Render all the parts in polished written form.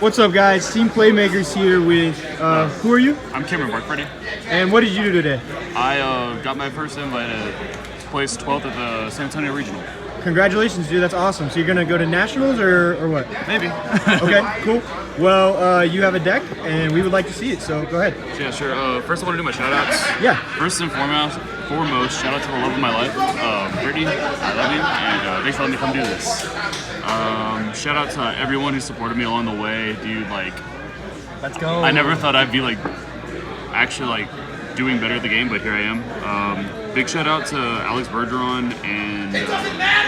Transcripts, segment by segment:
What's up, guys? Team Playmakers here with, who are you? I'm Cameron Bargfrede. And what did you do today? I got my first invite to place 12th at the San Antonio Regional. Congratulations, dude. That's awesome. So you're going to go to Nationals or what? Maybe. Okay, cool. Well, you have a deck, and we would like to see it, so go ahead. Yeah, sure. First, I want to do my shout-outs. Yeah. First and foremost, shout out to the love of my life, Brittany. I love you, and thanks for letting me come do this. Shout out to everyone who supported me along the way, dude. Like, Let's go. I never thought I'd be actually doing better at the game, but here I am. Big shout out to Alex Bergeron and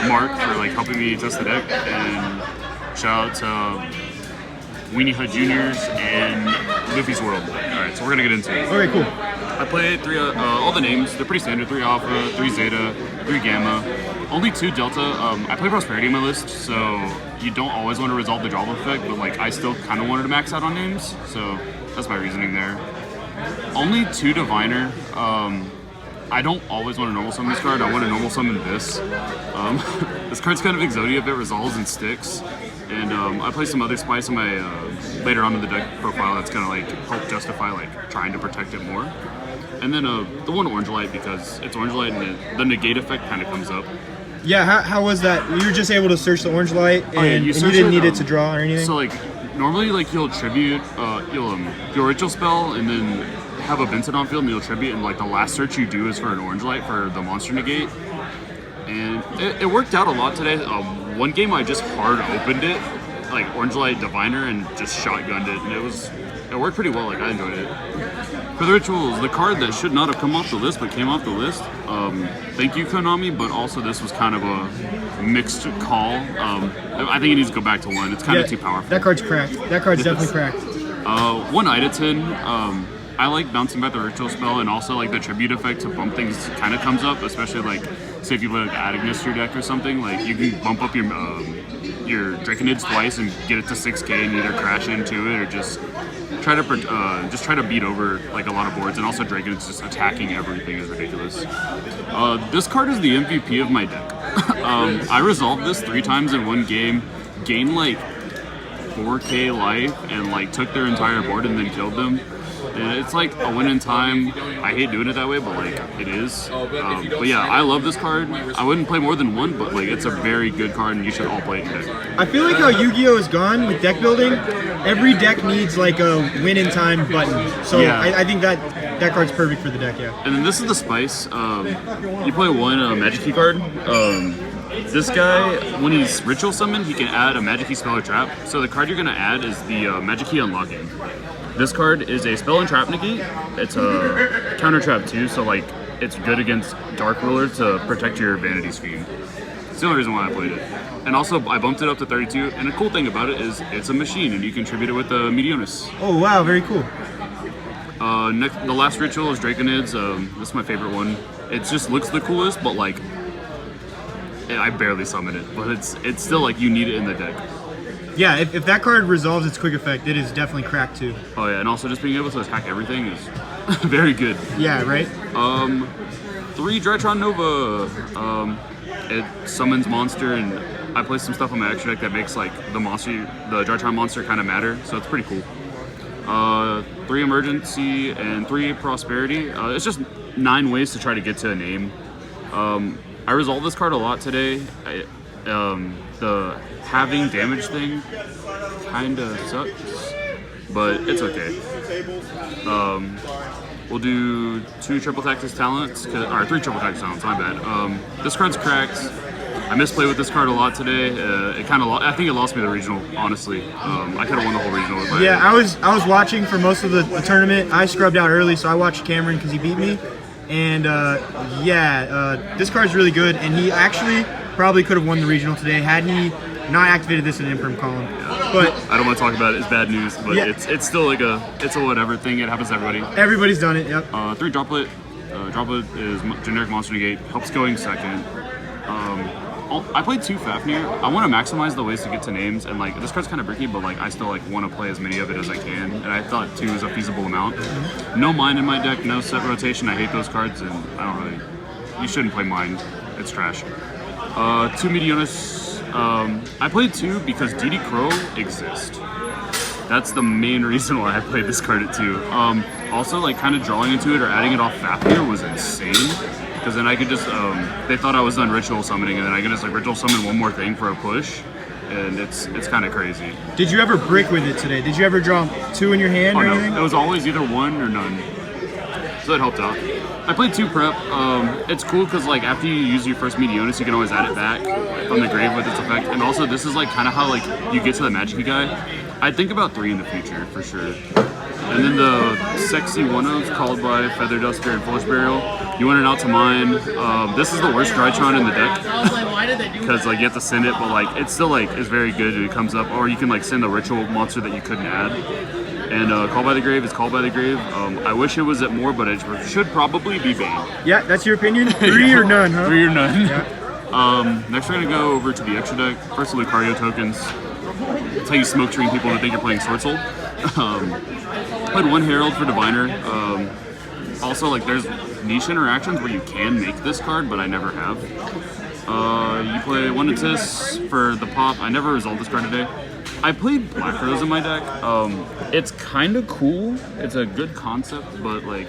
Mark for helping me test the deck, and shout out to Weenie Hut Juniors and Luffy's World. Alright, so we're gonna get into it. Okay, cool. I played all the names, they're pretty standard, 3 Alpha, 3 Zeta, 3 Gamma, only 2 Delta. I play Prosperity in my list, so you don't always want to resolve the drop effect, but I still kind of wanted to max out on names, so that's my reasoning there. Only 2 Diviner. I don't always want to normal summon this card, I want to normal summon this. This card's kind of Exodia if it resolves and sticks. And I play some other spice in my later on in the deck profile that's gonna help justify trying to protect it more. And then the one Orange Light, because it's Orange Light and the negate effect kind of comes up. Yeah, how was that? You were just able to search the Orange Light, and you didn't need it to draw or anything? So normally you'll tribute, you'll ritual spell and then have a Vincent on field and you'll tribute, and the last search you do is for an Orange Light for the monster negate. And it worked out a lot today. One game I just hard opened it, Orange Light Diviner, and just shotgunned it, and it worked pretty well. I enjoyed it. For the rituals, the card that should not have come off the list but came off the list. Thank you, Konami, but also this was kind of a mixed call. I think it needs to go back to 1. It's kind of too powerful. That card's cracked. That card's definitely cracked. 1 Idaten. I like bouncing back the ritual spell, and also the tribute effect to bump things kind of comes up, especially say if you put Adignus to your deck or something, you can bump up your Draconids twice and get it to 6k and either crash into it or just try to beat over a lot of boards, and also Draconids just attacking everything is ridiculous. This card is the MVP of my deck. I resolved this 3 times in one game, gained 4k life, and took their entire board and then killed them. And it's a win in time. I hate doing it that way, but it is. But yeah, I love this card. I wouldn't play more than 1, but it's a very good card, and you should all play it in deck. I feel like how Yu-Gi-Oh is gone with deck building. Every deck needs a win in time button. So yeah. I think that card's perfect for the deck. Yeah. And then this is the spice. You play 1 Magic Key card. This guy, when he's ritual summoned, he can add a Magic Key spell or trap. So the card you're gonna add is the Magic Key Unlocking. This card is a spell and trap negate. It's a counter trap too, so it's good against Dark Ruler to protect your Vanity's Fiend. It's the only reason why I played it. And also, I bumped it up to 32, and the cool thing about it is it's a machine, and you can tribute it with the Meteonis. Oh wow, very cool. The last ritual is Draconids. This is my favorite one. It just looks the coolest, but I barely summon it, but it's still you need it in the deck. Yeah, if that card resolves its quick effect, it is definitely cracked too. Oh yeah, and also just being able to attack everything is very good. Yeah, right? 3 Drytron Nova. It summons monster, and I play some stuff on my extra deck that makes the Drytron monster kind of matter, so it's pretty cool. 3 Emergency and 3 Prosperity. It's just 9 ways to try to get to a name. I resolved this card a lot today. The having damage thing kinda sucks, but it's okay. We'll do 2 Triple Tactics Talents, or 3 Triple Tactics Talents, my bad. This card's cracked. I misplayed with this card a lot today. I think it lost me the regional, honestly. I could have won the whole regional with Yeah, I was watching for most of the tournament. I scrubbed out early, so I watched Cameron because he beat me. And this card's really good, and he actually probably could have won the regional today had he not activated this in Imperm column. Yeah. But I don't want to talk about it. It's bad news, but yeah. It's still it's a whatever thing. It happens to everybody. Everybody's done it. Yep. 3 Droplet. Droplet is generic monster negate. Helps going second. I played 2 Fafnir. I want to maximize the ways to get to names, and this card's kind of bricky, but I still want to play as many of it as I can, and I thought 2 is a feasible amount. No Mind in my deck, no set rotation. I hate those cards, and I don't really. You shouldn't play Mind. It's trash. 2 Meteonis. I played 2 because DD Crow exists. That's the main reason why I played this card at 2. Also, like, kind of drawing into it or adding it off Fafnir was insane. Because then I could just, they thought I was done ritual summoning, and then I could just, like, ritual summon one more thing for a push. And it's kind of crazy. Did you ever brick with it today? Did you ever draw 2 in your hand or anything? It was always either 1 or none. So that helped out. I played 2 prep. It's cool because like after you use your first Meteonis, you can always add it back from the grave with its effect. And also this is like kind of how like you get to the Magic guy. I think about 3 in the future for sure. And then the sexy 1-ofs called by Feather Duster and Foolish Burial. You want it out to mine. This is the worst Drytron in the deck because like you have to send it, but like it's still like is very good and it comes up. Or you can like send a ritual monster that you couldn't add. And Call by the Grave is Call by the Grave. I wish it was at more, but it should probably be Bane. Yeah, that's your opinion? 3 or none, huh? 3 or none. Yeah. Next we're going to go over to the extra deck. First, the Lucario tokens. That's how you smoke screen people to think you're playing Sword Soul. Played 1 Herald for Diviner. Also, like, there's niche interactions where you can make this card, but I never have. You play 1 Atis for the pop. I never resolved this card today. I played Black Rose in my deck. It's kind of cool. It's a good concept, but like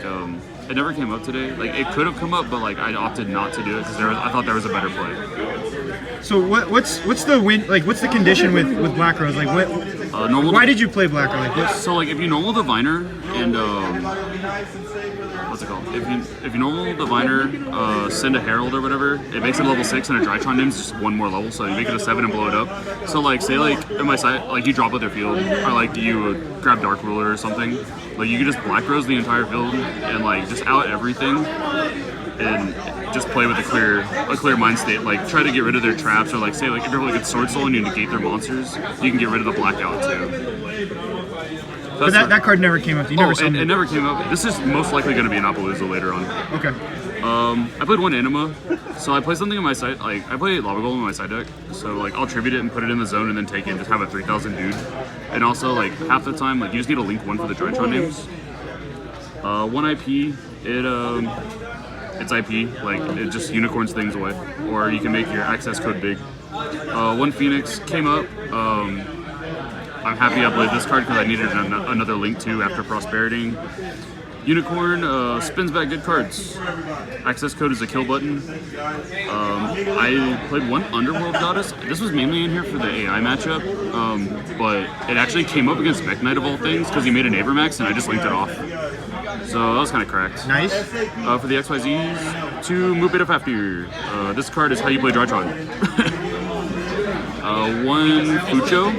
it never came up today. Like it could have come up, but like I opted not to do it because I thought there was a better play. So what's the win? Like what's the condition with Black Rose? Like what? Why did you play Black Rose? Like, so like if you normal Diviner and what's it called? If you normal Diviner, send a Herald or whatever, it makes it level 6 and a Drytron name's just 1 more level, so you make it a 7 and blow it up. So like say like in my side, like you drop with their field, or like you grab Dark Ruler or something, like you can just Black Rose the entire field and like just out everything and just play with a clear mind state. Like try to get rid of their traps, or like say like if you're really good Sword Soul and you negate their monsters, you can get rid of the blackout too. But that card never came up. You never summoned it never came up. This is most likely going to be an Appaloosa later on. Okay. I played 1 Anima, so I play something in my side. Like I play Lava Golem in my side deck, so like I'll tribute it and put it in the zone and then take it and just have a 3,000 dude. And also like half the time, like you just need to link 1 for the Drytron names. 1 IP, it's IP, like it just unicorns things away, or you can make your access code big. 1 Phoenix came up. I'm happy I played this card because I needed another link too after Prosperity. Unicorn spins back good cards. Access code is a kill button. I played 1 Underworld Goddess. This was mainly in here for the AI matchup, but it actually came up against Mech Knight of all things because he made an Avermax and I just linked it off. So that was kind of cracked. Nice. For the XYZs, 2 Move Beta Fafnir. This card is how you play Drytron. 1 Fucho.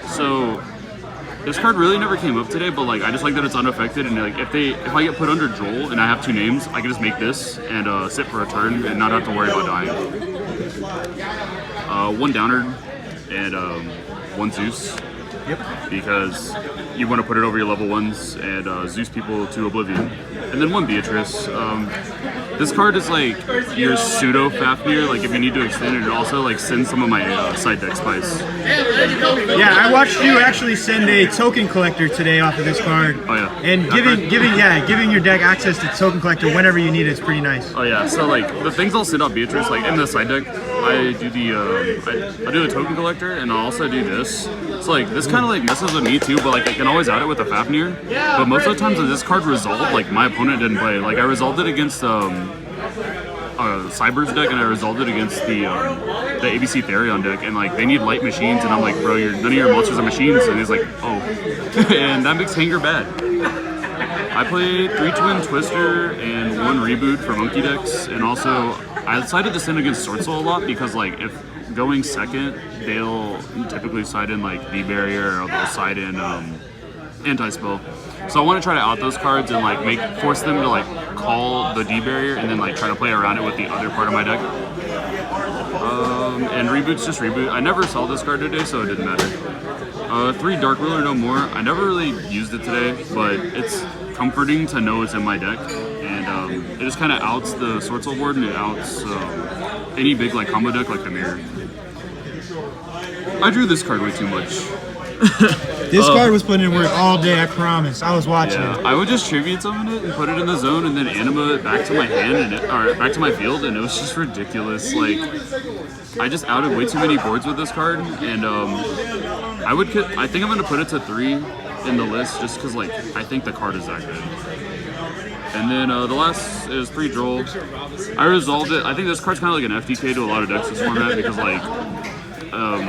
So this card really never came up today, but like I just like that it's unaffected, and like if I get put under Joel and I have 2 names, I can just make this and sit for a turn and not have to worry about dying. 1 Downer and 1 Zeus. Yep. Because you want to put it over your level 1s and Zeus people to oblivion. And then 1 Beatrice. This card is like your pseudo Fafnir, like if you need to extend it, and also like send some of my side deck spice. Yeah, I watched you actually send a token collector today off of this card. Oh yeah. And giving your deck access to token collector whenever you need it is pretty nice. Oh yeah. So like the things I'll send off Beatrice, like in the side deck, I do the I do the token collector, and I also do this. So like this kind of like messes with me too, but like I can always out it with a Fafnir. But most of the times that this card resolved, like my opponent didn't play. Like I resolved it against Cyber's deck, and I resolved it against the ABC Therion deck, and like they need light machines, and I'm like, bro, none of your monsters are machines, and he's like, oh, and that makes Hanger bad. I played 3 Twin Twister and 1 Reboot for Monkey decks, and also I decided to send against Sword Soul a lot because like if going second, they'll typically side in like the barrier, or they'll side in anti-spell. So I want to try to out those cards and like force them to like call the D barrier and then like try to play around it with the other part of my deck. And Reboot's just Reboot. I never saw this card today, so it didn't matter. 3 Dark Ruler No More. I never really used it today, but it's comforting to know it's in my deck, and it just kind of outs the Sword Soul board, and it outs any big like combo deck like the Mirror. I drew this card way too much. This card was putting in work all day, I promise. I was watching it. I would just tribute summon it and put it in the zone and then anima it back to my hand or back to my field, and it was just ridiculous. Like I just outed way too many boards with this card, and I think I'm gonna put it to 3 in the list just because like I think the card is that good. And then the last is 3 Droll. I resolved it. I think this card's kind of like an FDK to a lot of decks this format because like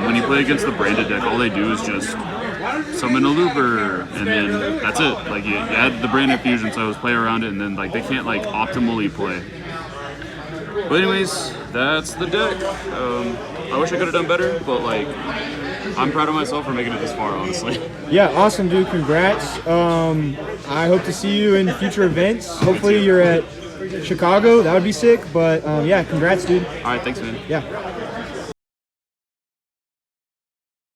when you play against the branded deck, all they do is just summon a Looper, and then that's it. Like you add the branded fusion, so play around it, and then like they can't like optimally play. But anyways, that's the deck. I wish I could have done better, but like I'm proud of myself for making it this far, honestly. Yeah, awesome, dude. Congrats. I hope to see you in future events. Hopefully you're at Chicago. That would be sick. But yeah, congrats, dude. All right, thanks, man. Yeah.